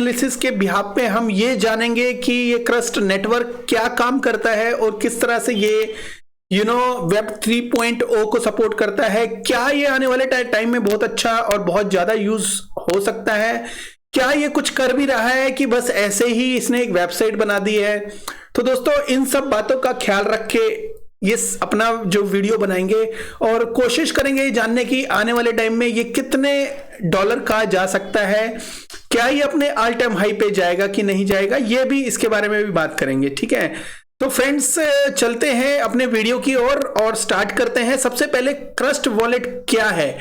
Analysis के behalf पे हम ये जानेंगे कि ये क्रस्ट नेटवर्क क्या काम करता है और किस तरह से ये वेब 3.0 को सपोर्ट करता है। क्या ये आने वाले टाइम में बहुत अच्छा और बहुत ज्यादा यूज हो सकता है? क्या ये कुछ कर भी रहा है कि बस ऐसे ही इसने एक वेबसाइट बना दी है? तो दोस्तों इन सब बातों का ख्याल रख के ये अपना जो वीडियो बनाएंगे और कोशिश करेंगे जानने की आने वाले टाइम में ये कितने डॉलर का जा सकता है, क्या ये अपने ऑल टाइम हाई पे जाएगा कि नहीं जाएगा, ये भी इसके बारे में भी बात करेंगे। ठीक है, तो फ्रेंड्स चलते हैं अपने वीडियो की ओर और स्टार्ट करते हैं। सबसे पहले क्रस्ट वॉलेट क्या है,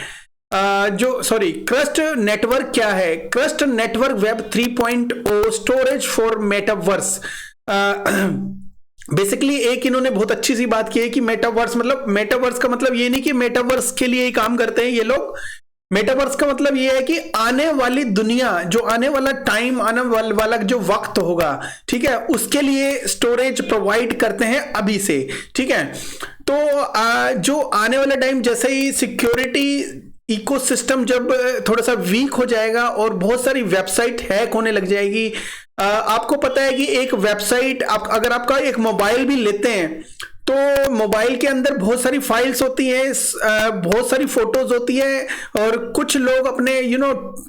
क्रस्ट नेटवर्क क्या है? Crust network web 3.0 storage for metaverse. Basically एक इन्होंने बहुत अच्छी सी बात की है कि मेटावर्स का मतलब ये नहीं कि मेटावर्स के लिए ही काम करते हैं ये लोग। मेटावर्स का मतलब ये है कि आने वाली दुनिया, जो आने वाला टाइम, आने वाला जो वक्त होगा, ठीक है, उसके लिए स्टोरेज प्रोवाइड करते हैं अभी से। ठीक है, तो जो आने वाला टाइम जैसे ही सिक्योरिटी इकोसिस्टम जब थोड़ा सा वीक हो जाएगा और बहुत सारी वेबसाइट हैक होने लग जाएगी। आपको पता है कि एक वेबसाइट अगर आपका एक मोबाइल भी लेते हैं तो मोबाइल के अंदर बहुत सारी फाइल्स होती हैं, बहुत सारी फोटोज होती है और कुछ लोग अपने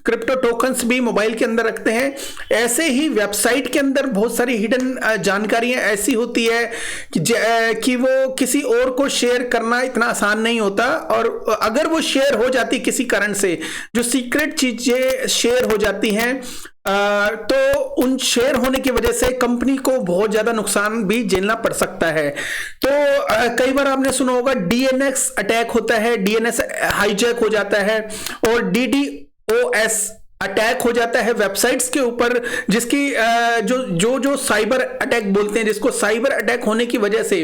क्रिप्टो टोकन्स भी मोबाइल के अंदर रखते हैं। ऐसे ही वेबसाइट के अंदर बहुत सारी हिडन जानकारियां ऐसी होती है कि वो किसी और को शेयर करना इतना आसान नहीं होता, और अगर वो शेयर हो जाती किसी कारण से, जो सीक्रेट चीजें शेयर हो जाती हैं, तो उन शेयर होने की वजह से कंपनी को बहुत ज्यादा नुकसान भी झेलना पड़ सकता है। तो कई बार आपने सुना होगा डीएनएस अटैक होता है, डीएनएस हाईजैक हो जाता है और डीडीओएस अटैक हो जाता है वेबसाइट्स के ऊपर, जिसकी जो साइबर अटैक बोलते हैं, जिसको साइबर अटैक होने की वजह से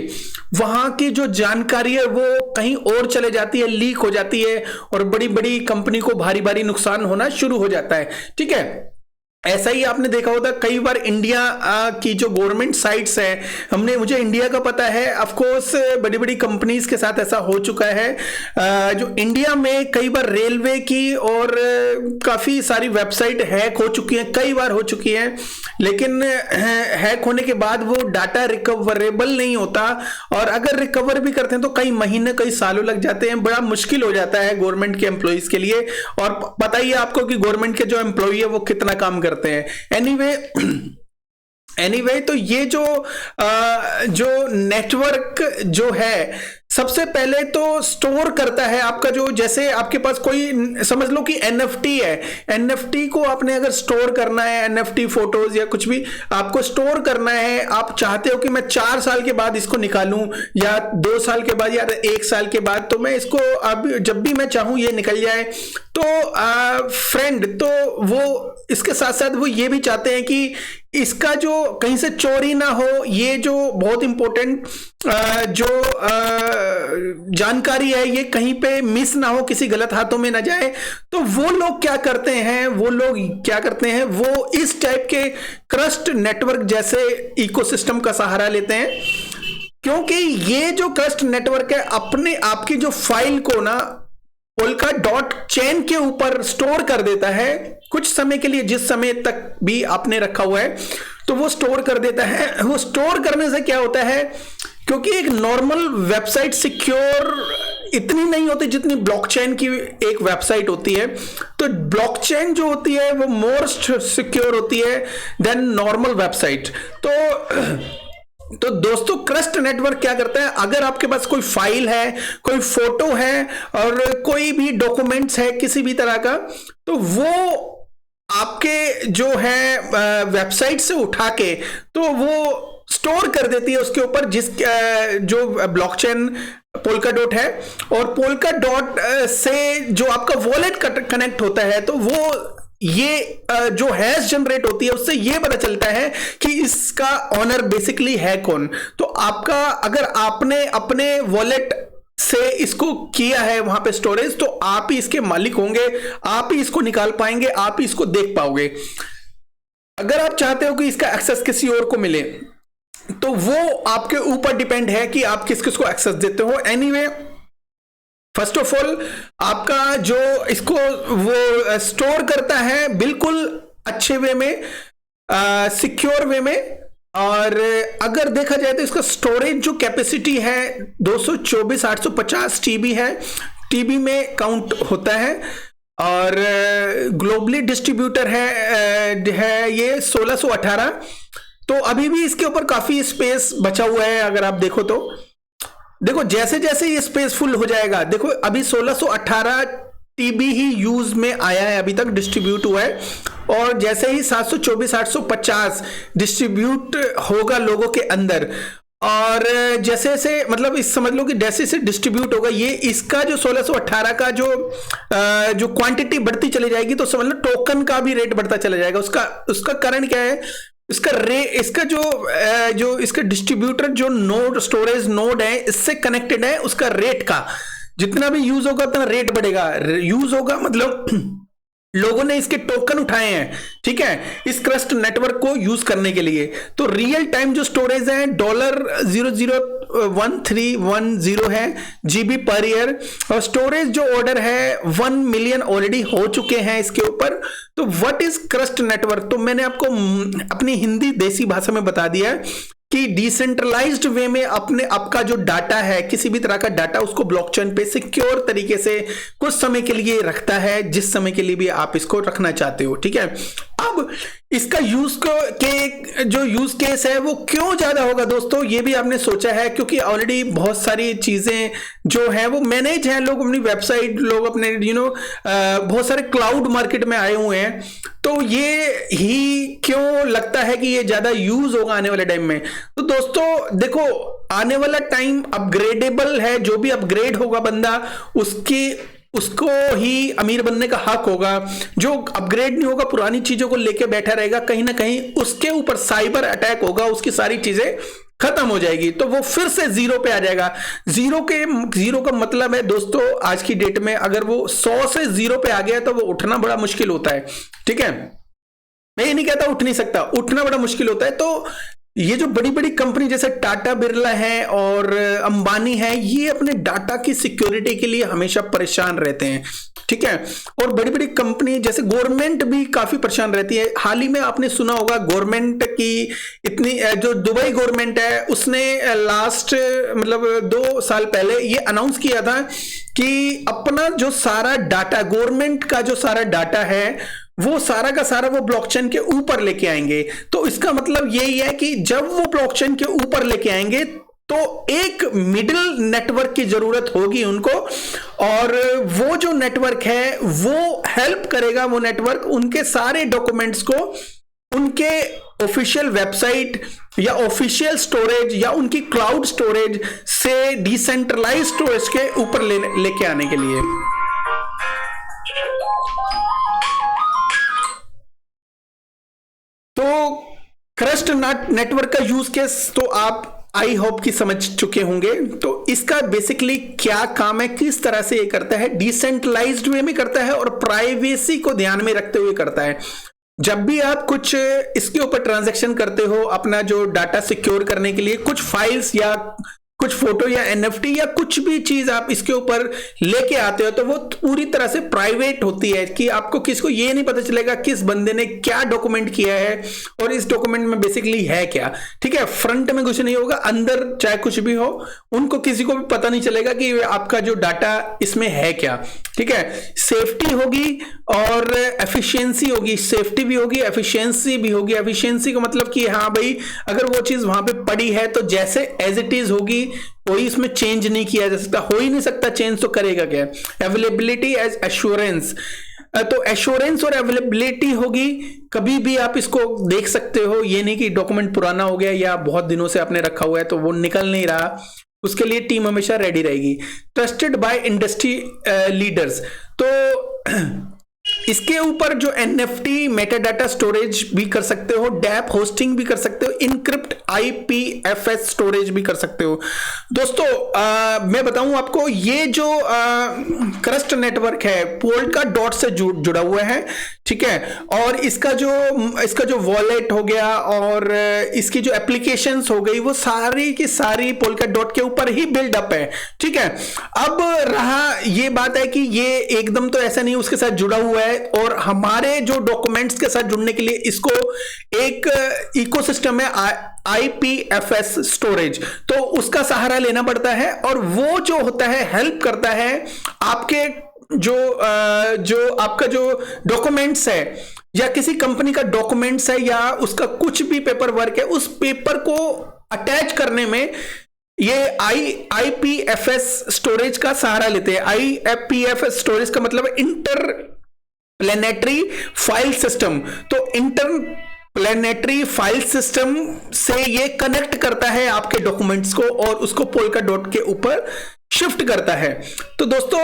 वहां की जो जानकारी है वो कहीं और चले जाती है, लीक हो जाती है और बड़ी बड़ी कंपनी को भारी भारी नुकसान होना शुरू हो जाता है। ठीक है, ऐसा ही आपने देखा होता कई बार इंडिया की जो गवर्नमेंट साइट्स है, मुझे इंडिया का पता है, ऑफ कोर्स बड़ी बड़ी कंपनीज के साथ ऐसा हो चुका है। जो इंडिया में कई बार रेलवे की और काफी सारी वेबसाइट हैक हो चुकी हैं, कई बार हो चुकी हैं, लेकिन हैक होने के बाद वो डाटा रिकवरेबल नहीं होता, और अगर रिकवर भी करते हैं तो कई महीने कई सालों लग जाते हैं। बड़ा मुश्किल हो जाता है गवर्नमेंट के एम्प्लॉइज के लिए, और पता ही है आपको कि गवर्नमेंट के जो एम्प्लॉई है वो कितना काम करते हैं। एनीवे तो ये जो नेटवर्क जो है, सबसे पहले तो स्टोर करता है आपका जैसे आपके पास कोई, समझ लो कि एनएफटी है, एनएफटी को आपने अगर स्टोर करना है, एनएफटी फोटोज या कुछ भी आपको स्टोर करना है, आप चाहते हो कि मैं 4 साल के बाद इसको निकालूं या 2 साल के बाद या 1 साल के बाद, तो मैं इसको अब जब भी मैं चाहूं ये निकल जाए। तो फ्रेंड, तो वो इसके साथ साथ वो ये भी चाहते हैं कि इसका जो कहीं से चोरी ना हो, ये जो बहुत इंपॉर्टेंट जो जानकारी है ये कहीं पे मिस ना हो, किसी गलत हाथों में ना जाए। तो वो लोग क्या करते हैं, वो इस टाइप के क्रस्ट नेटवर्क जैसे इकोसिस्टम का सहारा लेते हैं, क्योंकि ये जो क्रस्ट नेटवर्क है अपने आपकी जो फाइल को ना पोल्का डॉट चेन के ऊपर स्टोर कर देता है कुछ समय के लिए, जिस समय तक भी आपने रखा हुआ है तो वो स्टोर कर देता है। वो स्टोर करने से क्या होता है, क्योंकि एक नॉर्मल वेबसाइट सिक्योर इतनी नहीं होती जितनी ब्लॉकचेन की एक वेबसाइट होती है, तो ब्लॉकचेन जो होती है वो मोर सिक्योर होती है देन नॉर्मल वेबसाइट। तो दोस्तों क्रस्ट नेटवर्क क्या करता है, अगर आपके पास कोई फाइल है, कोई फोटो है और कोई भी डॉक्यूमेंट्स है किसी भी तरह का, तो वो आपके जो है वेबसाइट से उठा के तो वो स्टोर कर देती है उसके ऊपर, जो ब्लॉकचेन पोल्का डॉट है, और पोल्का डॉट से जो आपका वॉलेट कनेक्ट होता है, तो वो ये जो हैश जनरेट होती है उससे ये पता चलता है कि इसका ऑनर बेसिकली है कौन। तो आपका, अगर आपने अपने वॉलेट से इसको किया है वहां पे स्टोरेज, तो आप ही इसके मालिक होंगे, आप ही इसको निकाल पाएंगे, आप ही इसको देख पाओगे। अगर आप चाहते हो कि इसका एक्सेस किसी और को मिले तो वो आपके ऊपर डिपेंड है कि आप किस किस को एक्सेस देते हो। एनीवे, फर्स्ट ऑफ ऑल आपका जो इसको वो स्टोर करता है बिल्कुल अच्छे वे में, सिक्योर वे में। और अगर देखा जाए तो इसका स्टोरेज जो कैपेसिटी है 224 850 टीबी है, टीबी में काउंट होता है। और ग्लोबली डिस्ट्रीब्यूटर है ये 1618। तो अभी भी इसके ऊपर काफी स्पेस बचा हुआ है। अगर आप देखो तो देखो जैसे जैसे ये स्पेस फुल हो जाएगा, देखो अभी 1618 टीबी ही यूज में आया है, अभी तक डिस्ट्रीब्यूट हुआ है। और जैसे ही 724 850 डिस्ट्रीब्यूट होगा लोगों के अंदर, और जैसे जैसे मतलब इस समझ लो कि जैसे से डिस्ट्रीब्यूट होगा ये, इसका जो 1618 का जो क्वांटिटी बढ़ती चली जाएगी, तो समझ लो टोकन का भी रेट बढ़ता चला जाएगा। उसका कारण क्या है? इसका जो इसका डिस्ट्रीब्यूटर जो नोड, स्टोरेज नोड है, इससे कनेक्टेड है, उसका रेट का जितना भी यूज होगा उतना रेट बढ़ेगा। यूज होगा मतलब लोगों ने इसके टोकन उठाए हैं, ठीक है, इस क्रस्ट नेटवर्क को यूज करने के लिए। तो रियल टाइम जो स्टोरेज है $0.01310 है जीबी पर ईयर, और स्टोरेज जो ऑर्डर है 1 मिलियन ऑलरेडी हो चुके हैं इसके ऊपर। तो व्हाट इज क्रस्ट नेटवर्क? तो मैंने आपको अपनी हिंदी देसी भाषा में बता दिया है कि डिसेंट्रलाइज्ड वे में अपने आपका जो डाटा है, किसी भी तरह का डाटा, उसको ब्लॉकचेन पे सिक्योर तरीके से कुछ समय के लिए रखता है, जिस समय के लिए भी आप इसको रखना चाहते हो, ठीक है। अब इसका यूज के जो यूज केस है वो क्यों ज्यादा होगा दोस्तों, ये भी आपने सोचा है? क्योंकि ऑलरेडी बहुत सारी चीजें जो है वो मैनेज है, लोग अपनी वेबसाइट, लोग अपने बहुत सारे क्लाउड मार्केट में आए हुए हैं। तो ये ही क्यों लगता है कि ये ज्यादा यूज होगा आने वाले टाइम में? तो दोस्तों देखो, आने वाला टाइम अपग्रेडेबल है। जो भी अपग्रेड होगा बंदा, उसको ही अमीर बनने का हक होगा। जो अपग्रेड नहीं होगा, पुरानी चीजों को लेके बैठा रहेगा, कहीं ना कहीं उसके ऊपर साइबर अटैक होगा, उसकी सारी चीजें खत्म हो जाएगी, तो वो फिर से जीरो पे आ जाएगा। जीरो का मतलब है दोस्तों, आज की डेट में अगर वो 100 से जीरो पे आ गया तो वो उठना बड़ा मुश्किल होता है, ठीक है। मैं ये नहीं कहता उठ नहीं सकता, उठना बड़ा मुश्किल होता है। तो ये जो बड़ी बड़ी कंपनी जैसे टाटा बिरला है और अंबानी है, ये अपने डाटा की सिक्योरिटी के लिए हमेशा परेशान रहते हैं, ठीक है। और बड़ी बड़ी कंपनी जैसे गवर्नमेंट भी काफी परेशान रहती है। हाल ही में आपने सुना होगा गवर्नमेंट की इतनी, जो दुबई गवर्नमेंट है, उसने लास्ट मतलब 2 साल पहले ये अनाउंस किया था कि अपना जो सारा डाटा, गवर्नमेंट का जो सारा डाटा है, वो सारा का सारा वो ब्लॉकचेन के ऊपर लेके आएंगे। तो इसका मतलब यही है कि जब वो ब्लॉकचेन के ऊपर लेके आएंगे तो एक मिडिल नेटवर्क की जरूरत होगी उनको, और वो जो नेटवर्क है वो हेल्प करेगा, वो नेटवर्क उनके सारे डॉक्यूमेंट्स को उनके ऑफिशियल वेबसाइट या ऑफिशियल स्टोरेज या उनकी क्लाउड स्टोरेज से डिसेंट्रलाइज्ड स्टोरेज के ऊपर लेके आने के लिए। तो क्रस्ट नेटवर्क का यूज केस तो आप आई होप कि समझ चुके होंगे। तो इसका बेसिकली क्या काम है, किस तरह से ये करता है, डिसेंट्रलाइज्ड वे में करता है और प्राइवेसी को ध्यान में रखते हुए करता है। जब भी आप कुछ इसके ऊपर ट्रांजैक्शन करते हो, अपना जो डाटा सिक्योर करने के लिए, कुछ फाइल्स या कुछ फोटो या एनएफटी या कुछ भी चीज आप इसके ऊपर लेके आते हो, तो वो पूरी तरह से प्राइवेट होती है कि आपको किसी को ये नहीं पता चलेगा किस बंदे ने क्या डॉक्यूमेंट किया है और इस डॉक्यूमेंट में बेसिकली है क्या, ठीक है। फ्रंट में कुछ नहीं होगा, अंदर चाहे कुछ भी हो, उनको किसी को भी पता नहीं चलेगा कि आपका जो डाटा इसमें है क्या, ठीक है। सेफ्टी होगी और एफिशिएंसी होगी, सेफ्टी भी होगी, एफिशिएंसी भी होगी। एफिशिएंसी का मतलब कि हाँ भाई, अगर वो चीज वहां पे पड़ी है तो जैसे एज इट इज होगी, कोई इसमें चेंज नहीं किया जा सकता, हो ही नहीं सकता चेंज, तो करेगा क्या। अवेलेबिलिटी एज एश्योरेंस, तो एश्योरेंस और अवेलेबिलिटी होगी, कभी भी आप इसको देख सकते हो। ये नहीं कि डॉक्यूमेंट पुराना हो गया या बहुत दिनों से आपने रखा हुआ है तो वो निकल नहीं रहा, उसके लिए टीम हमेशा रेडी रहेगी। ट्रस्टेड बाय इंडस्ट्री लीडर्स, तो इसके ऊपर जो एनएफटी मेटाडाटा स्टोरेज भी कर सकते हो, डैप होस्टिंग भी कर सकते हो, इनक्रिप्ट आईपीएफएस स्टोरेज भी कर सकते हो। दोस्तों मैं बताऊं आपको, ये जो क्रस्ट नेटवर्क है पोल्का डॉट से जुड़ा हुआ है, ठीक है। और इसका जो वॉलेट हो गया और इसकी जो एप्लीकेशंस हो गई, वो सारी की सारी पोल्का डॉट के ऊपर ही बिल्डअप है, ठीक है। अब रहा ये बात है कि ये एकदम तो ऐसा नहीं उसके साथ जुड़ा हुआ है, है, और हमारे जो डॉक्यूमेंट्स के साथ जुड़ने के लिए इसको एक इकोसिस्टम है IPFS स्टोरेज, तो उसका सहारा लेना पड़ता है। और वो जो होता है हेल्प करता है आपके जो आपका जो डॉक्यूमेंट्स है या किसी कंपनी का डॉक्यूमेंट्स है या उसका कुछ भी पेपर वर्क है, उस पेपर को अटैच करने में ये IPFS स्टोरेज का सहारा लेते हैं। IPFS स्टोरेज का मतलब इंटर प्लेनेटरी फाइल सिस्टम। तो इंटर प्लेनेटरी फाइल सिस्टम से ये कनेक्ट करता है आपके डॉक्यूमेंट्स को और उसको पोल्काडॉट के ऊपर शिफ्ट करता है। तो दोस्तों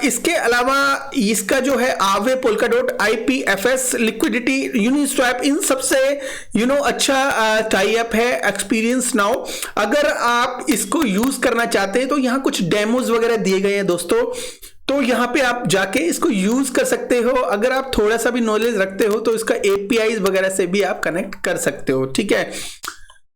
इसके अलावा इसका जो है आवे, पोल्काडॉट, IPFS, लिक्विडिटी, यूनिस्वैप, इन सबसे अच्छा टाई अप है एक्सपीरियंस नाउ। अगर आप इसको यूज करना चाहते हैं तो यहाँ कुछ डेमोज वगैरह दिए गए हैं दोस्तों, तो यहाँ पे आप जाके इसको यूज कर सकते हो। अगर आप थोड़ा सा भी नॉलेज रखते हो तो इसका APIs वगैरह से भी आप कनेक्ट कर सकते हो, ठीक है।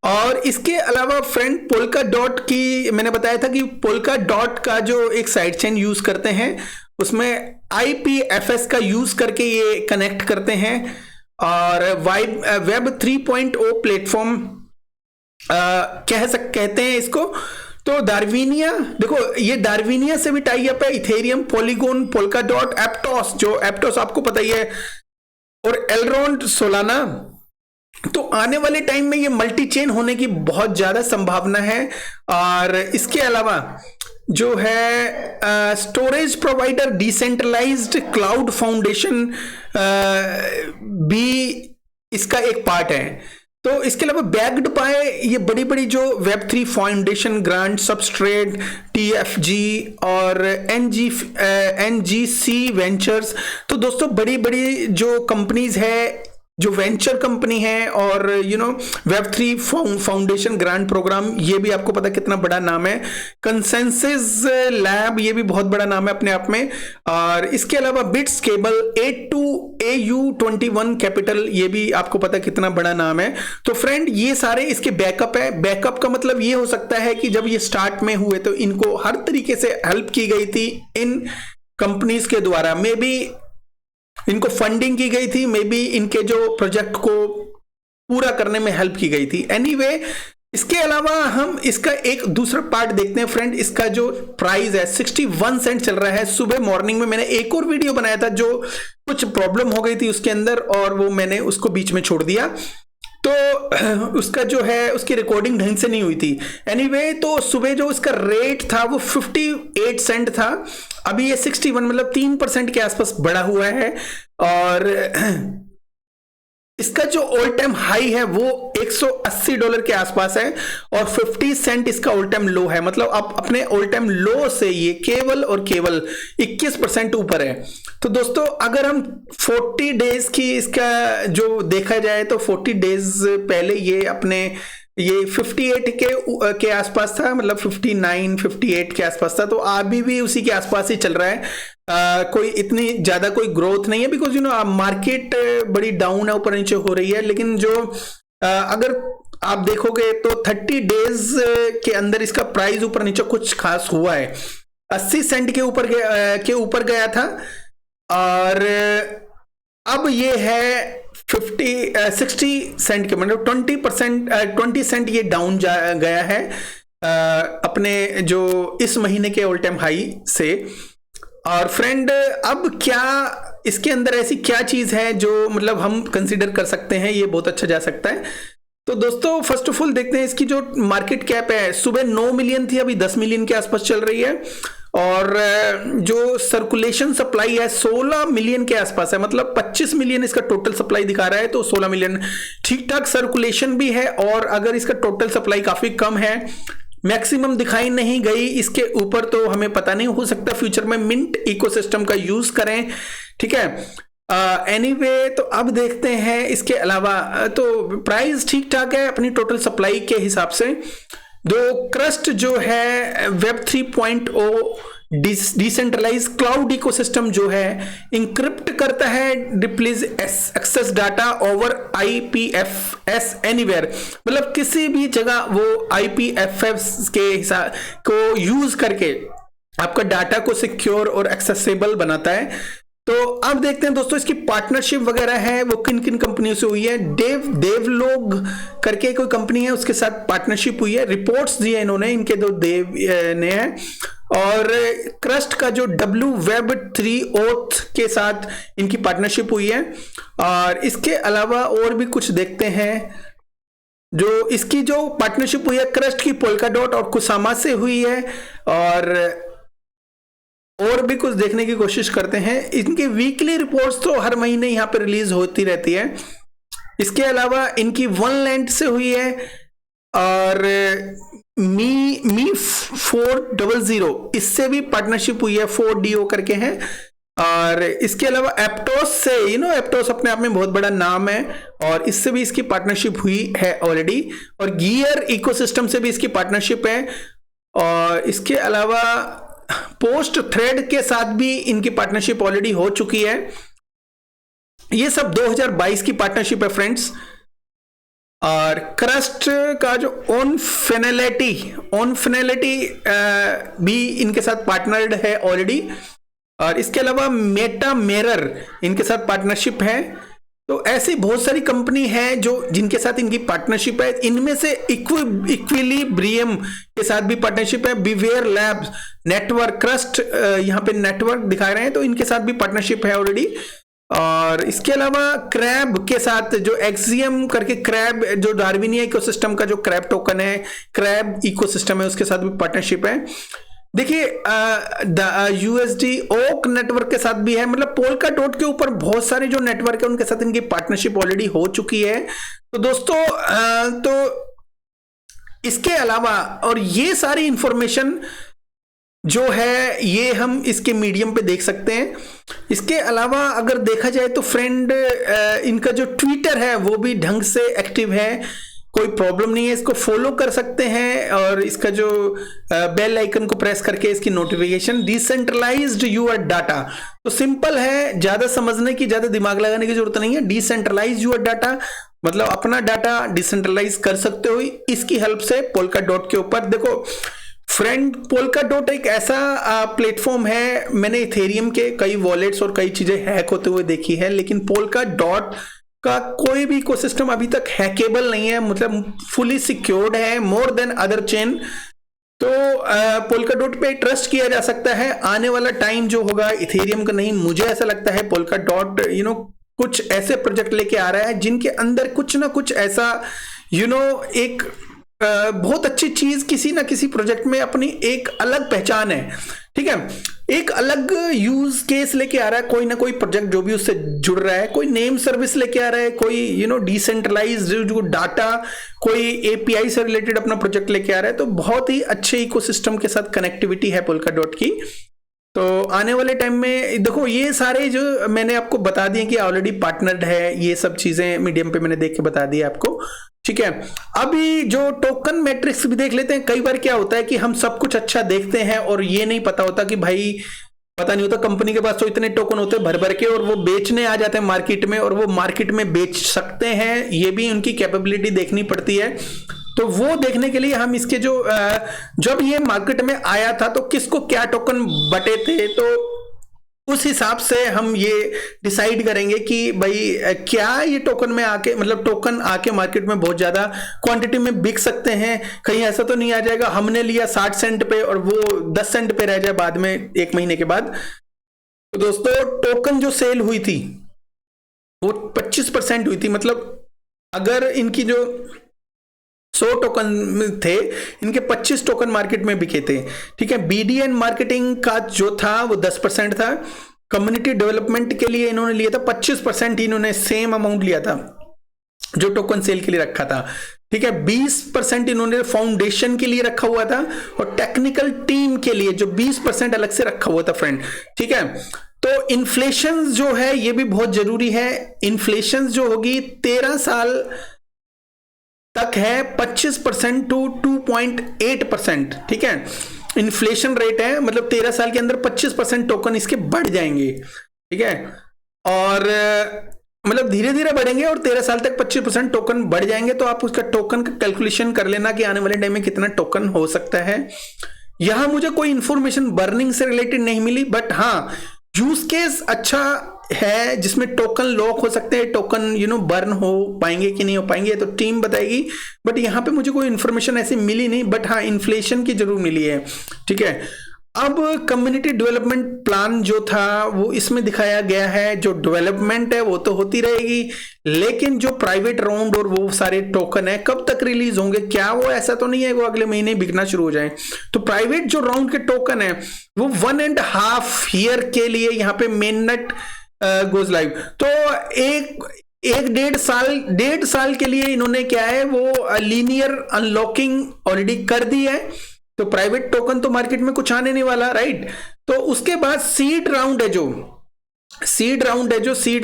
और इसके अलावा फ्रेंड पोल्काडॉट की मैंने बताया था कि पोल्काडॉट का जो एक साइड चेन यूज करते हैं उसमें IPFS का यूज करके ये कनेक्ट करते हैं। और वेब 3.0 प्लेटफॉर्म कहते हैं इसको। तो डार्विनिया, देखो ये डार्विनिया से भी टाई अप है, इथेरियम, पॉलीगोन, पोल्काडॉट, एप्टोस, जो एप्टोस आपको पता ही है, और एलरोंड, सोलाना। तो आने वाले टाइम में ये मल्टी चेन होने की बहुत ज्यादा संभावना है। और इसके अलावा जो है storage provider decentralised cloud foundation भी इसका एक पार्ट है। तो इसके अलावा बैक्ड बाय ये बड़ी बड़ी जो Web3 foundation, grant, substrate, TFG और NGC वेंचर्स। तो दोस्तों बड़ी बड़ी जो कंपनीज है, जो वेंचर कंपनी है, और Web3 फाउंडेशन ग्रांट प्रोग्राम, ये भी आपको पता कितना बड़ा नाम है। कंसेंसस लैब, ये भी बहुत बड़ा नाम है अपने आप में। और इसके अलावा बिट्स केबल, AU21 कैपिटल, ये भी आपको पता कितना बड़ा नाम है। तो फ्रेंड ये सारे इसके बैकअप है। बैकअप का मतलब ये हो सकता है कि जब ये स्टार्ट में हुए तो इनको हर तरीके से हेल्प की गई थी इन कंपनीज के द्वारा, मे बी इनको फंडिंग की गई थी, मे बी इनके जो प्रोजेक्ट को पूरा करने में हेल्प की गई थी। एनीवे, इसके अलावा हम इसका एक दूसरा पार्ट देखते हैं फ्रेंड। इसका जो प्राइस है 61 सेंट चल रहा है। सुबह मॉर्निंग में मैंने एक और वीडियो बनाया था जो कुछ प्रॉब्लम हो गई थी उसके अंदर, और वो मैंने उसको बीच में छोड़ दिया, तो उसका जो है उसकी रिकॉर्डिंग ढंग से नहीं हुई थी। एनीवे, तो सुबह जो इसका रेट था वो 58 सेंट था, अभी ये 61 मतलब 3% के आसपास बढ़ा हुआ है। और इसका जो ऑल टाइम हाई है वो $180 के आसपास है, और 50 सेंट इसका ऑल टाइम लो है। मतलब आप अपने ऑल टाइम लो से ये केवल और केवल 21% ऊपर है। तो दोस्तों अगर हम 40 डेज की इसका जो देखा जाए तो 40 डेज पहले ये अपने ये 58 के आसपास था, मतलब 59 58 के आसपास था। तो अभी भी उसी के आसपास ही चल रहा है। कोई इतनी ज्यादा कोई ग्रोथ नहीं है, बिकॉज मार्केट बड़ी डाउन है, ऊपर नीचे हो रही है। लेकिन जो अगर आप देखोगे तो 30 डेज के अंदर इसका प्राइस ऊपर नीचे कुछ खास हुआ है। 80 सेंट के ऊपर गया था, और अब ये है 60 सेंट के, मतलब 20 सेंट ये डाउन गया है अपने जो इस महीने के ऑल टाइम हाई से। और फ्रेंड अब क्या इसके अंदर ऐसी क्या चीज है जो मतलब हम कंसीडर कर सकते हैं ये बहुत अच्छा जा सकता है। तो दोस्तों फर्स्ट ऑफ ऑल देखते हैं इसकी जो मार्केट कैप है। सुबह 9 मिलियन थी, अभी 10 मिलियन के आसपास चल रही है। और जो सर्कुलेशन सप्लाई है 16 मिलियन के आसपास है, मतलब 25 मिलियन इसका टोटल सप्लाई दिखा रहा है, तो 16 मिलियन ठीक ठाक सर्कुलेशन भी है। और अगर इसका टोटल सप्लाई काफी कम है, मैक्सिमम दिखाई नहीं गई इसके ऊपर, तो हमें पता नहीं, हो सकता फ्यूचर में मिंट इकोसिस्टम का यूज करें, ठीक है। एनीवे, तो अब देखते हैं इसके अलावा तो प्राइस ठीक ठाक है अपनी टोटल सप्लाई के हिसाब से। दो क्रस्ट जो है वेब 3.0 डिसेंट्रलाइज क्लाउड इकोसिस्टम जो है इंक्रिप्ट करता है replace access data over IPFS anywhere, मतलब किसी भी जगह वो IPFS के हिसाब को यूज करके आपका डाटा को सिक्योर और एक्सेसिबल बनाता है। तो अब देखते हैं दोस्तों इसकी पार्टनरशिप वगैरह है वो किन किन कंपनियों से हुई है। देवलोग करके कोई कंपनी है उसके साथ पार्टनरशिप हुई है। रिपोर्ट्स दिए इन्होंने, इनके दो देव ने है। और क्रस्ट का जो WWEB3 ओथ के साथ इनकी पार्टनरशिप हुई है। और इसके अलावा और भी कुछ देखते हैं। जो इसकी जो पार्टनरशिप हुई है क्रस्ट की पोल्काडॉट और कुसामा से हुई है। और भी कुछ देखने की कोशिश करते हैं। इनकी वीकली रिपोर्ट्स तो हर महीने यहाँ पे रिलीज होती रहती है। इसके अलावा इनकी वनलैंड से हुई है। और मी 400 इससे भी पार्टनरशिप हुई है, 4DO करके हैं। और इसके अलावा एप्टोस से, एप्टोस अपने आप में बहुत बड़ा नाम है और इससे भी इसकी पार्टनरशिप हुई है ऑलरेडी। और गियर इकोसिस्टम से भी इसकी पार्टनरशिप है। और इसके अलावा पोस्ट थ्रेड के साथ भी इनकी पार्टनरशिप ऑलरेडी हो चुकी है। ये सब 2022 की पार्टनरशिप है फ्रेंड्स। और क्रस्ट का जो ऑन फिनैलिटी भी इनके साथ पार्टनर्ड है ऑलरेडी। और इसके अलावा मेटा मिरर इनके साथ पार्टनरशिप है। तो ऐसी बहुत सारी कंपनी है जो जिनके साथ इनकी पार्टनरशिप है। इनमें से इक्विलिब्रियम के साथ भी पार्टनरशिप है। बिवेयर लैब्स, नेटवर्क, क्रस्ट यहाँ पे नेटवर्क दिखा रहे हैं तो इनके साथ भी पार्टनरशिप है ऑलरेडी। और इसके अलावा क्रैब के साथ जो एक्सियम करके क्रैब जो डार्विनिया इकोसिस्टम का जो क्रैब टोकन है, क्रैब इकोसिस्टम है, उसके साथ भी पार्टनरशिप है। देखिए USD ओक नेटवर्क के साथ भी है। मतलब पोल्काडॉट के ऊपर बहुत सारे जो नेटवर्क है उनके साथ इनकी पार्टनरशिप ऑलरेडी हो चुकी है। तो दोस्तों तो इसके अलावा और ये सारी इंफॉर्मेशन जो है ये हम इसके मीडियम पे देख सकते हैं। इसके अलावा अगर देखा जाए तो फ्रेंड इनका जो ट्विटर है वो भी ढंग से एक्टिव है, कोई प्रॉब्लम नहीं है, इसको फॉलो कर सकते हैं। और इसका जो बेल आइकन को प्रेस करके इसकी नोटिफिकेशन, डिसेंट्रलाइज्ड यूर डाटा। तो सिंपल है, ज्यादा समझने की, ज्यादा दिमाग लगाने की जरूरत नहीं है। डिसेंट्रलाइज यूर डाटा मतलब अपना डाटा डिसेंट्रलाइज कर सकते हो इसकी हेल्प से पोल्काडॉट के ऊपर। देखो फ्रेंड, पोल्काडॉट एक ऐसा प्लेटफॉर्म है, मैंने इथेरियम के कई वॉलेट्स और कई चीजें हैक होते हुए देखी है, लेकिन पोल्काडॉट का कोई भी इकोसिस्टम अभी तक हैकेबल नहीं है, मतलब फुली सिक्योर्ड है, मोर देन अदर चेन। तो पोल्काडॉट पे ट्रस्ट किया जा सकता है। आने वाला टाइम जो होगा इथेरियम का नहीं, मुझे ऐसा लगता है पोल्काडॉट कुछ ऐसे प्रोजेक्ट लेके आ रहा है जिनके अंदर कुछ ना कुछ ऐसा एक बहुत अच्छी चीज किसी ना किसी प्रोजेक्ट में अपनी एक अलग पहचान है। ठीक है, एक अलग यूज केस लेके आ रहा है कोई ना कोई प्रोजेक्ट जो भी उससे जुड़ रहा है, कोई नेम सर्विस लेके आ रहा है, कोई डिसेंट्रलाइज्ड जो डाटा, कोई एपीआई से रिलेटेड अपना प्रोजेक्ट लेके आ रहा है। तो बहुत ही अच्छे इकोसिस्टम के साथ कनेक्टिविटी है पोल्काडॉट की। तो आने वाले टाइम में देखो ये सारे जो मैंने आपको बता दिए कि ऑलरेडी पार्टनर्ड है, ये सब चीजें मीडियम पे मैंने देख के बता दिया आपको। ठीक है, अभी जो टोकन मैट्रिक्स भी देख लेते हैं। कई बार क्या होता है कि हम सब कुछ अच्छा देखते हैं और ये नहीं पता होता कि भाई, पता नहीं होता कंपनी के पास तो इतने टोकन होते हैं भर भर के और वो बेचने आ जाते हैं मार्केट में, और वो मार्केट में बेच सकते हैं, ये भी उनकी कैपेबिलिटी देखनी पड़ती है। तो वो देखने के लिए हम इसके जब ये मार्केट में आया था तो किसको क्या टोकन बटे थे, तो उस हिसाब से हम ये डिसाइड करेंगे कि भाई क्या ये टोकन में आके, मतलब टोकन आके मार्केट में बहुत ज्यादा क्वांटिटी में बिक सकते हैं। कहीं ऐसा तो नहीं आ जाएगा हमने लिया 60 सेंट पे और वो 10 सेंट पे रह जाए बाद में 1 महीने के बाद। तो दोस्तों टोकन जो सेल हुई थी वो 25% हुई थी। मतलब अगर इनकी जो 100 टोकन थे, इनके 25 टोकन मार्केट में बिके थे। ठीक है, BDN मार्केटिंग का जो था वो 10% था। कम्युनिटी डेवलपमेंट के लिए इन्होंने लिया था 25%, इन्होंने सेम अमाउंट लिया था जो टोकन सेल के लिए रखा था। ठीक है, 20% इन्होंने फाउंडेशन के लिए रखा हुआ था और टेक्निकल टीम के लिए जो 20% अलग से रखा हुआ था फ्रेंड। ठीक है, तो इन्फ्लेशन जो है ये भी बहुत जरूरी है। इन्फ्लेशन जो होगी 13 साल तक है 25% टू 2.8%। ठीक है, इन्फ्लेशन रेट है, मतलब 13 साल के अंदर 25% टोकन इसके बढ़ जाएंगे। ठीक है, और मतलब धीरे धीरे बढ़ेंगे और 13 साल तक 25% टोकन बढ़ जाएंगे। तो आप उसका टोकन का कैलकुलेशन कर लेना कि आने वाले टाइम में कितना टोकन हो सकता है। यहां मुझे कोई इंफॉर्मेशन बर्निंग से रिलेटेड नहीं मिली, बट हाँ यूज केस अच्छा है जिसमें टोकन लॉक हो सकते हैं, टोकन बर्न हो पाएंगे कि नहीं हो पाएंगे तो टीम बताएगी, बट यहाँ पे मुझे कोई इन्फॉर्मेशन ऐसी मिली नहीं, बट हाँ इन्फ्लेशन की जरूर मिली है। ठीक है, अब कम्युनिटी डेवलपमेंट प्लान जो था वो इसमें दिखाया गया है। जो डेवलपमेंट है वो तो होती रहेगी, लेकिन जो प्राइवेट राउंड और वो सारे टोकन है कब तक रिलीज होंगे, क्या वो ऐसा तो नहीं है वो अगले महीने बिकना शुरू हो जाए। तो प्राइवेट जो राउंड के टोकन है वो 1.5 ईयर के लिए यहाँ पे मेन नेट गोज लाइव। तो डेढ़ साल के लिए इन्होंने क्या है वो लीनियर अनलॉकिंग ऑलरेडी कर दी है। तो प्राइवेट टोकन तो मार्केट में कुछ आने नहीं वाला, राइट। तो उसके बाद सीड राउंड है, जो सीड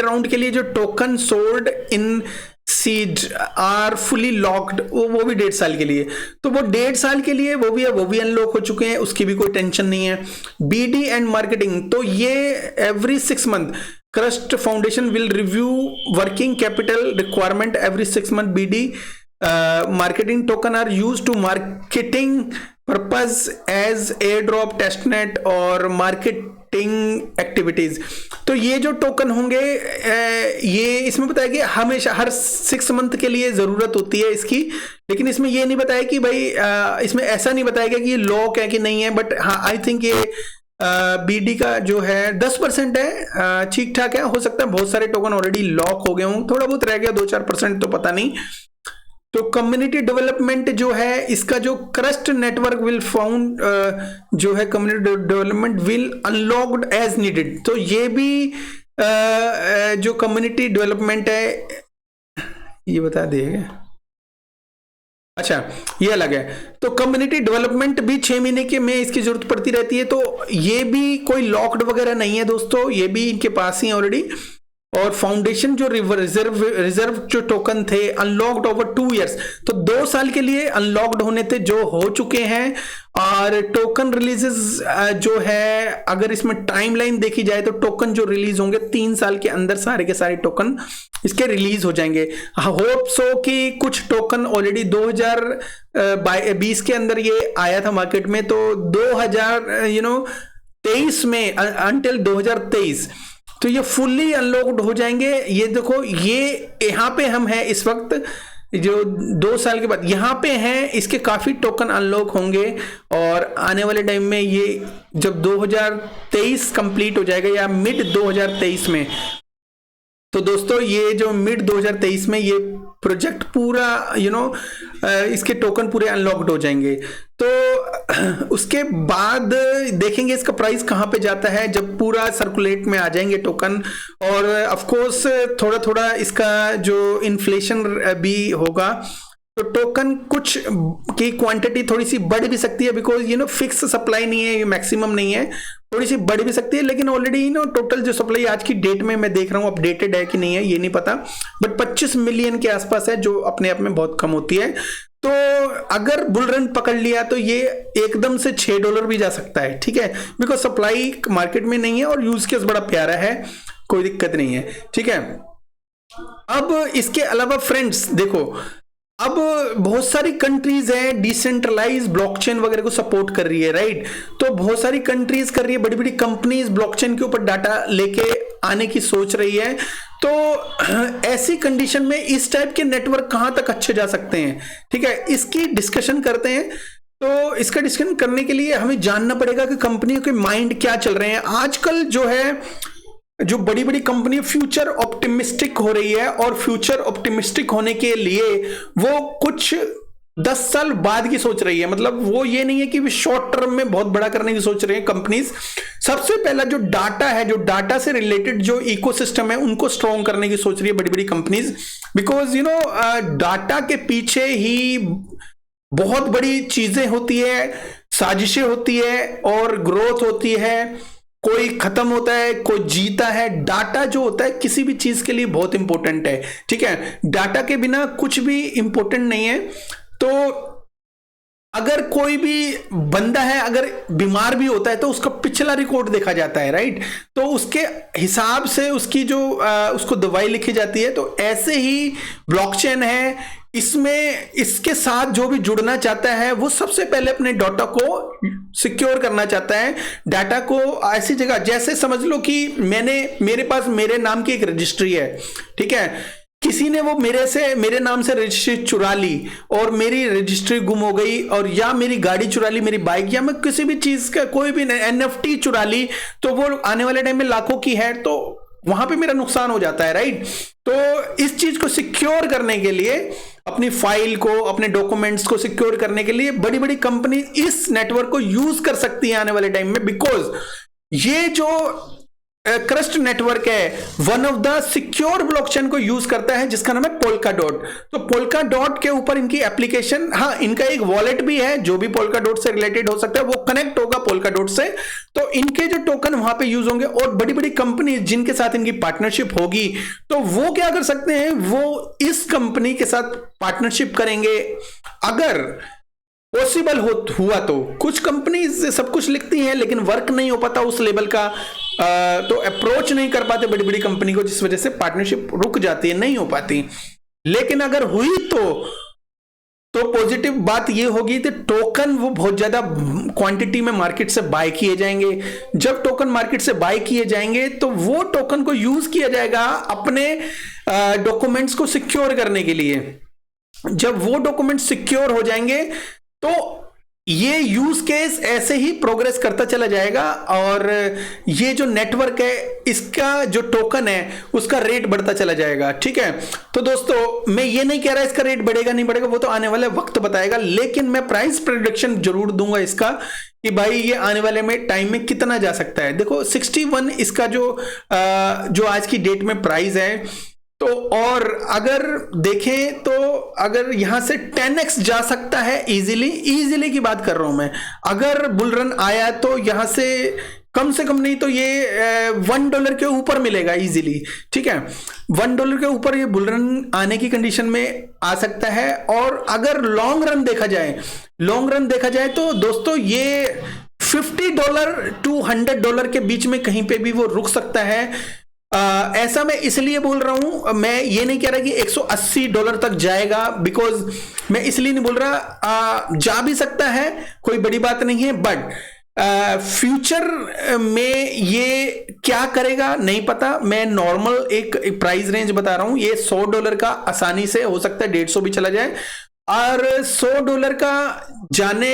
राउंड के लिए जो token sold in seed are fully locked, वो भी 1.5 साल के लिए। तो वो 1.5 साल के लिए वो भी अनलॉक हो चुके हैं, उसकी भी कोई टेंशन नहीं है। बीडी एंड मार्केटिंग, तो ये every 6 month crust foundation will review working capital requirement every 6 month. BD marketing token are use to marketing purpose as air drop, testnet और मार्केटिंग एक्टिविटीज। तो ये जो टोकन होंगे ये इसमें बताया कि हमेशा हर 6 मंथ के लिए जरूरत होती है इसकी, लेकिन इसमें ये नहीं बताया कि भाई इसमें ऐसा नहीं बताया गया कि ये लॉक है कि नहीं है। बट हाँ आई थिंक ये बीडी का जो है 10% है, ठीक ठाक है। हो सकता है बहुत सारे टोकन ऑलरेडी लॉक हो गए हों, थोड़ा बहुत रह गया 2-4% तो पता नहीं। तो कम्युनिटी डेवलपमेंट जो है इसका जो क्रस्ट नेटवर्क विल फाउंड जो है community development will unlocked as needed. तो ये भी जो कम्युनिटी डेवलपमेंट है ये बता दिएगा, अच्छा ये अलग है। तो कम्युनिटी डेवलपमेंट भी 6 महीने के में इसकी जरूरत पड़ती रहती है। तो ये भी कोई लॉक्ड वगैरह नहीं है दोस्तों, ये भी इनके पास ही ऑलरेडी। और फाउंडेशन जो रिजर्व जो टोकन थे अनलॉक्ड ओवर 2 इयर्स, तो 2 साल के लिए अनलॉक्ड होने थे जो हो चुके हैं। और टोकन रिलीजेस जो है अगर इसमें टाइमलाइन देखी जाए तो टोकन जो रिलीज होंगे 3 साल के अंदर सारे के सारे टोकन इसके रिलीज हो जाएंगे। होप सो कि कुछ टोकन ऑलरेडी 2020 के अंदर ये आया था मार्केट में, तो 2023 में अंटिल 2023 तो ये फुल्ली अनलॉक्ड हो जाएंगे। ये देखो ये यहाँ पे हम हैं इस वक्त, जो 2 साल के बाद यहाँ पे हैं, इसके काफी टोकन अनलॉक होंगे। और आने वाले टाइम में ये जब 2023 कंप्लीट हो जाएगा या मिड 2023 में, तो दोस्तों ये जो मिड 2023 में ये प्रोजेक्ट पूरा इसके टोकन पूरे अनलॉक्ड हो जाएंगे। तो उसके बाद देखेंगे इसका प्राइस कहां पे जाता है जब पूरा सर्कुलेट में आ जाएंगे टोकन। और ऑफ कोर्स थोड़ा थोड़ा इसका जो इन्फ्लेशन भी होगा, तो टोकन कुछ की क्वांटिटी थोड़ी सी बढ़ भी सकती है, बिकॉज फिक्स सप्लाई नहीं है, मैक्सिमम नहीं है, थोड़ी सी बढ़ भी सकती है। लेकिन ऑलरेडी टोटल जो सप्लाई आज की डेट में मैं देख रहा हूं अपडेटेड है कि नहीं है ये नहीं पता, बट 25 मिलियन के आसपास है, जो अपने आप में बहुत कम होती है। तो अगर बुल रन पकड़ लिया तो ये एकदम से $6 भी जा सकता है, ठीक है, बिकॉज सप्लाई मार्केट में नहीं है और यूज केस बड़ा प्यारा है, कोई दिक्कत नहीं है, ठीक है। अब इसके अलावा फ्रेंड्स देखो, अब बहुत सारी कंट्रीज हैं डिसेंट्रलाइज ब्लॉकचेन वगैरह को सपोर्ट कर रही है, राइट। तो बहुत सारी कंट्रीज कर रही है, बड़ी बड़ी कंपनीज ब्लॉकचेन के ऊपर डाटा लेके आने की सोच रही है। तो ऐसी कंडीशन में इस टाइप के नेटवर्क कहां तक अच्छे जा सकते हैं, ठीक है, इसकी डिस्कशन करते हैं। तो इसका डिस्कशन करने के लिए हमें जानना पड़ेगा कि कंपनियों के माइंड क्या चल रहे हैं। आजकल जो है जो बड़ी बड़ी कंपनी फ्यूचर ऑप्टिमिस्टिक हो रही है, और फ्यूचर ऑप्टिमिस्टिक होने के लिए वो कुछ 10 साल बाद की सोच रही है। मतलब वो ये नहीं है कि वो शॉर्ट टर्म में बहुत बड़ा करने की सोच रहे हैं कंपनीज। सबसे पहला जो डाटा है, जो डाटा से रिलेटेड जो इकोसिस्टम है, उनको स्ट्रॉन्ग करने की सोच रही है बड़ी बड़ी कंपनीज, बिकॉज डाटा के पीछे ही बहुत बड़ी चीजें होती है, साजिशें होती है और ग्रोथ होती है। कोई खत्म होता है, कोई जीता है। डाटा जो होता है किसी भी चीज के लिए बहुत इंपॉर्टेंट है, ठीक है, डाटा के बिना कुछ भी इंपॉर्टेंट नहीं है। तो अगर कोई भी बंदा है अगर बीमार भी होता है तो उसका पिछला रिकॉर्ड देखा जाता है, राइट। तो उसके हिसाब से उसकी जो उसको दवाई लिखी जाती है। तो ऐसे ही ब्लॉकचेन है, इसमें इसके साथ जो भी जुड़ना चाहता है वो सबसे पहले अपने डाटा को सिक्योर करना चाहता है। डाटा को ऐसी जगह, जैसे समझ लो कि मेरे पास मेरे नाम की एक रजिस्ट्री है, ठीक है, किसी ने वो मेरे नाम से रजिस्ट्री चुरा ली और मेरी रजिस्ट्री गुम हो गई, और या मेरी गाड़ी चुरा ली, मेरी बाइक, या मैं किसी भी चीज का कोई भी एनएफटी चुरा ली, तो वो आने वाले टाइम में लाखों की है, तो वहां पे मेरा नुकसान हो जाता है, राइट। तो इस चीज को सिक्योर करने के लिए, अपनी फाइल को, अपने डॉक्यूमेंट्स को सिक्योर करने के लिए बड़ी बड़ी कंपनी इस नेटवर्क को यूज कर सकती है आने वाले टाइम में, बिकॉज ये जो क्रस्ट नेटवर्क है one of the secure blockchain को यूज करता है, जिसका नाम है पोल्का डॉट। तो पोल्का डॉट के ऊपर इनकी एप्लीकेशन, हाँ, इनका एक वॉलेट भी है जो भी पोल्का डॉट से रिलेटेड हो सकता है, वो कनेक्ट होगा पोल्का डॉट से, तो इनके जो टोकन वहां पे यूज होंगे। और बड़ी बड़ी कंपनी जिनके साथ इनकी पार्टनरशिप होगी, तो वो क्या कर सकते हैं, वो इस कंपनी के साथ पार्टनरशिप करेंगे। अगर पॉसिबल हुआ तो कुछ कंपनीज सब कुछ लिखती हैं लेकिन वर्क नहीं हो पाता उस लेवल का, तो अप्रोच नहीं कर पाते बड़ी बड़ी कंपनी को, जिस वजह से पार्टनरशिप रुक जाती है, नहीं हो पाती। लेकिन अगर हुई तो पॉजिटिव बात ये होगी कि टोकन वो बहुत ज्यादा क्वांटिटी में मार्केट से बाय किए जाएंगे। जब टोकन मार्केट से बाय किए जाएंगे तो वो टोकन को यूज किया जाएगा अपने डॉक्यूमेंट्स को सिक्योर करने के लिए। जब वो डॉक्यूमेंट सिक्योर हो जाएंगे तो ये यूज केस ऐसे ही प्रोग्रेस करता चला जाएगा, और ये जो नेटवर्क है इसका जो टोकन है उसका रेट बढ़ता चला जाएगा, ठीक है। तो दोस्तों, मैं ये नहीं कह रहा इसका रेट बढ़ेगा नहीं बढ़ेगा, वो तो आने वाले वक्त बताएगा, लेकिन मैं प्राइस प्रेडिक्शन जरूर दूंगा इसका कि भाई ये आने वाले में टाइम में कितना जा सकता है। देखो 61 इसका जो आज की डेट में प्राइस है, तो और अगर देखें तो अगर यहां से 10x जा सकता है इजीली की बात कर रहा हूं मैं। अगर बुल रन आया तो यहां से कम नहीं तो ये $1 के ऊपर मिलेगा इजीली, ठीक है। $1 के ऊपर ये बुल रन आने की कंडीशन में आ सकता है। और अगर लॉन्ग रन देखा जाए तो दोस्तों ये $50 to $100 के बीच में कहीं पे भी वो रुक सकता है। ऐसा मैं इसलिए बोल रहा हूं, मैं ये नहीं कह रहा कि $180 तक जाएगा, बिकॉज मैं इसलिए नहीं बोल रहा, जा भी सकता है, कोई बड़ी बात नहीं है, बट फ्यूचर में ये क्या करेगा नहीं पता। मैं नॉर्मल एक प्राइस रेंज बता रहा हूं, ये $100 का आसानी से हो सकता है 150 भी चला जाए, और $100 का जाने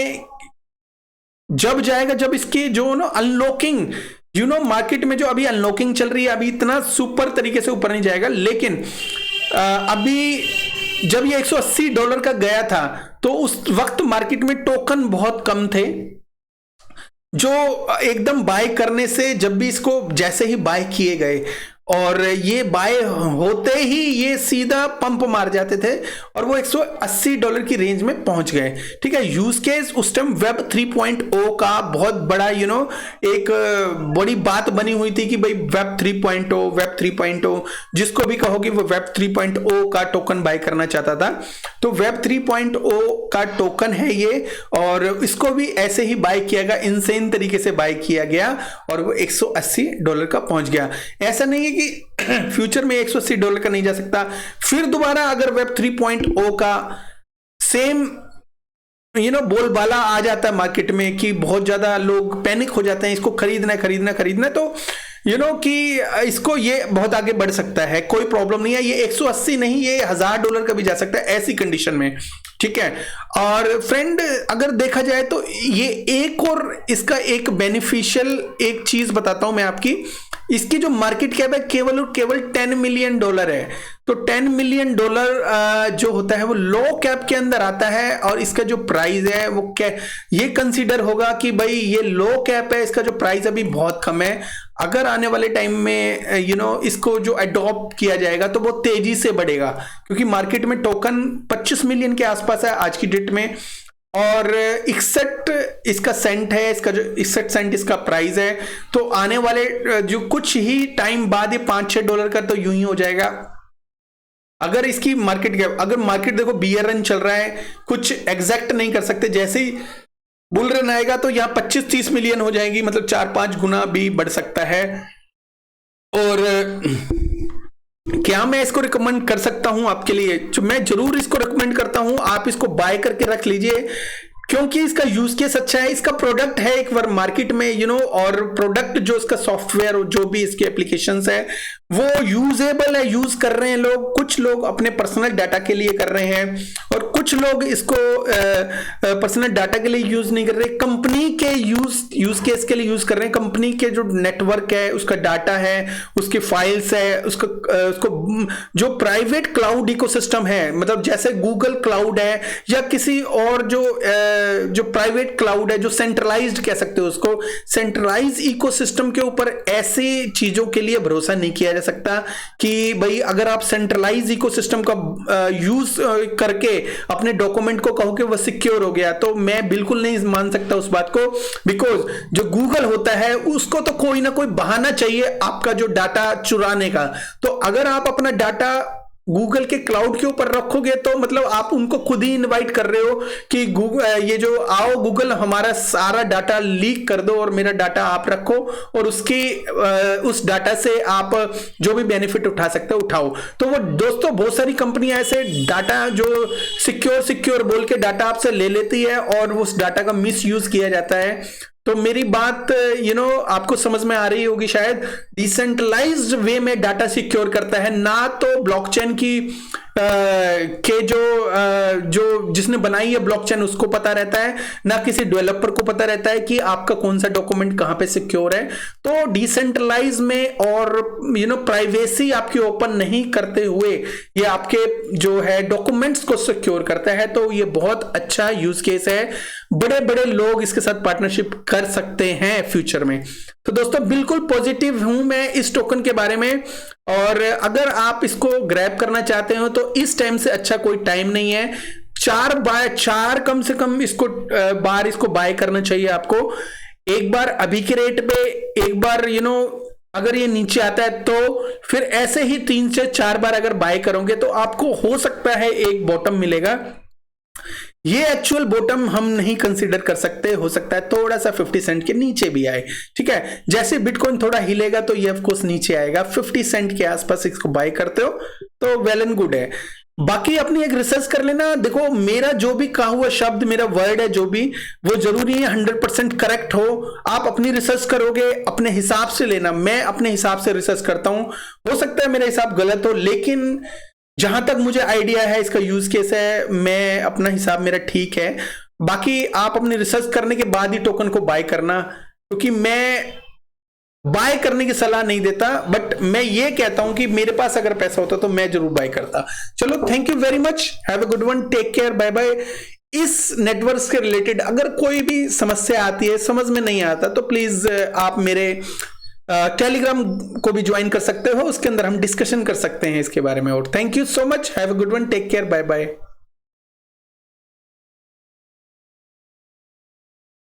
जब जाएगा जब इसकी जो अनलॉकिंग, मार्केट में जो अभी अनलॉकिंग चल रही है, अभी इतना सुपर तरीके से ऊपर नहीं जाएगा, लेकिन अभी जब ये $180 का गया था तो उस वक्त मार्केट में टोकन बहुत कम थे, जो एकदम बाय करने से जब भी इसको जैसे ही बाय किए गए और ये बाय होते ही ये सीधा पंप मार जाते थे और वो $180 की रेंज में पहुंच गए, ठीक है। यूज केस उस टाइम वेब 3.0 का बहुत बड़ा एक बड़ी बात बनी हुई थी कि भाई वेब 3.0 जिसको भी कहोगे वो वेब 3.0 का टोकन बाय करना चाहता था। तो वेब 3.0 का टोकन है ये, और इसको भी ऐसे ही बाय किया गया, इनसेन तरीके से बाय किया गया और वो $180 का पहुंच गया। ऐसा नहीं है कि फ्यूचर में $180 का नहीं जा सकता। फिर दोबारा अगर वेब 3.0 का सेम बोलबाला आ जाता है मार्केट में कि बहुत ज्यादा लोग पैनिक हो जाते हैं, इसको खरीदना, तो कि इसको ये बहुत आगे बढ़ सकता है, कोई प्रॉब्लम नहीं है। ये 180 नहीं, ये $1000 का भी जा सकता है ऐसी कंडीशन में, ठीक है। और फ्रेंड, अगर देखा जाए तो ये एक और इसका एक बेनिफिशियल एक चीज बताता हूं मैं आपकी। इसकी जो मार्केट कैप है केवल और केवल $10 मिलियन है। तो $10 मिलियन जो होता है वो लो कैप के अंदर आता है, और इसका जो प्राइस है वो ये कंसीडर होगा कि भाई ये लो कैप है, इसका जो प्राइस अभी बहुत कम है। अगर आने वाले टाइम में इसको जो अडॉप्ट किया जाएगा तो वो तेजी से बढ़ेगा, क्योंकि मार्केट में टोकन 25 मिलियन के आसपास है आज की डेट में, और 61 इसका सेंट है, इसका जो 61 सेंट इसका प्राइस है। तो आने वाले जो कुछ ही टाइम बाद ये $5-6 का तो यूं ही हो जाएगा। अगर इसकी मार्केट देखो बियर रन चल रहा है, कुछ एग्जैक्ट नहीं कर सकते, जैसे ही बुल रन आएगा तो यहाँ 25-30 मिलियन हो जाएगी, मतलब 4-5 गुना भी बढ़ सकता है। और क्या मैं इसको रिकमेंड कर सकता हूं आपके लिए? मैं जरूर इसको रिकमेंड करता हूं, आप इसको बाय करके रख लीजिए, क्योंकि इसका यूज केस अच्छा है, इसका प्रोडक्ट है एक बार मार्केट में और प्रोडक्ट जो इसका सॉफ्टवेयर और जो भी इसके एप्लीकेशंस है वो यूजेबल है, यूज कर रहे हैं लोग। कुछ लोग अपने पर्सनल डाटा के लिए कर रहे हैं और कुछ लोग इसको पर्सनल डाटा के लिए यूज नहीं कर रहे, कंपनी के यूज केस के लिए यूज कर रहे हैं। कंपनी के जो नेटवर्क है, उसका डाटा है, उसकी फाइल्स है, उसको जो प्राइवेट क्लाउड इकोसिस्टम है, मतलब जैसे गूगल क्लाउड है या किसी और जो प्राइवेट क्लाउड है, जो सेंट्रलाइज्ड कह सकते हो उसको, सेंट्रलाइज इकोसिस्टम के ऊपर ऐसी चीजों के लिए भरोसा नहीं किया जा सकता कि भाई अगर आप सेंट्रलाइज इकोसिस्टम का यूज करके अपने डॉक्यूमेंट को कहो कि वह सिक्योर हो गया, तो मैं बिल्कुल नहीं मान सकता उस बात को। बिकॉज जो गूगल होता है उसको तो कोई ना कोई बहाना चाहिए आपका जो डाटा चुराने का। तो अगर आप अपना डाटा गूगल के क्लाउड के ऊपर रखोगे तो मतलब आप उनको खुद ही इनवाइट कर रहे हो कि गूगल ये जो आओ गूगल हमारा सारा डाटा लीक कर दो और मेरा डाटा आप रखो और उस डाटा से आप जो भी बेनिफिट उठा सकते हो उठाओ। तो वो दोस्तों बहुत सारी कंपनियां ऐसे डाटा जो सिक्योर बोल के डाटा आपसे ले लेती है और उस डाटा का मिस यूज किया जाता है। तो मेरी बात आपको समझ में आ रही होगी शायद। डिसेंट्रलाइज्ड वे में डाटा सिक्योर करता है, ना तो ब्लॉकचेन की के जो जिसने बनाई है ब्लॉकचेन उसको पता रहता है, ना किसी डेवलपर को पता रहता है कि आपका कौन सा डॉक्यूमेंट कहां पे सिक्योर है। तो डिसेंट्रलाइज में और प्राइवेसी आपकी ओपन नहीं करते हुए ये आपके जो है डॉक्यूमेंट्स को सिक्योर करता है। तो ये बहुत अच्छा यूज केस है, बड़े बड़े लोग इसके साथ पार्टनरशिप कर सकते हैं फ्यूचर में। तो दोस्तों बिल्कुल पॉजिटिव हूं मैं इस टोकन के बारे में, और अगर आप इसको ग्रैब करना चाहते हो तो इस टाइम से अच्छा कोई टाइम नहीं है। चार कम से कम इसको बार इसको बाय करना चाहिए आपको। एक बार अभी के रेट पे, एक बार अगर ये नीचे आता है तो फिर ऐसे ही 3 से 4 बार अगर बाय करोगे तो आपको हो सकता है एक बॉटम मिलेगा। ये एक्चुअल बॉटम हम नहीं कंसीडर कर सकते, हो सकता है थोड़ा सा 50 सेंट के नीचे भी आए, ठीक है। जैसे बिटकॉइन थोड़ा हिलेगा तो ये ऑफ कोर्स नीचे आएगा। 50 सेंट के आसपास इसको बाय करते हो तो वेल एंड गुड है। बाकी अपनी एक रिसर्च कर लेना। देखो मेरा जो भी कहा हुआ शब्द, मेरा वर्ड है जो भी, वो जरूरी है 100% करेक्ट हो। आप अपनी रिसर्च करोगे, अपने हिसाब से लेना। मैं अपने हिसाब से रिसर्च करता हूं, हो सकता है मेरा हिसाब गलत हो, लेकिन जहां तक मुझे आइडिया है इसका यूज केस है, मैं अपना हिसाब मेरा ठीक है। बाकी आप अपनी रिसर्च करने के बाद ही टोकन को बाय करना, क्योंकि मैं बाय करने की सलाह नहीं देता, बट मैं ये कहता हूं कि मेरे पास अगर पैसा होता तो मैं जरूर बाय करता। चलो, thank you very much, have a good one, take care, bye bye. इस नेटवर्क के रिलेटेड अगर कोई भी समस्या आती है, समझ में नहीं आता, तो प्लीज आप मेरे टेलीग्राम को भी ज्वाइन कर सकते हो, उसके अंदर हम डिस्कशन कर सकते हैं इसके बारे में। और thank you so much, have a good one, take care, bye bye.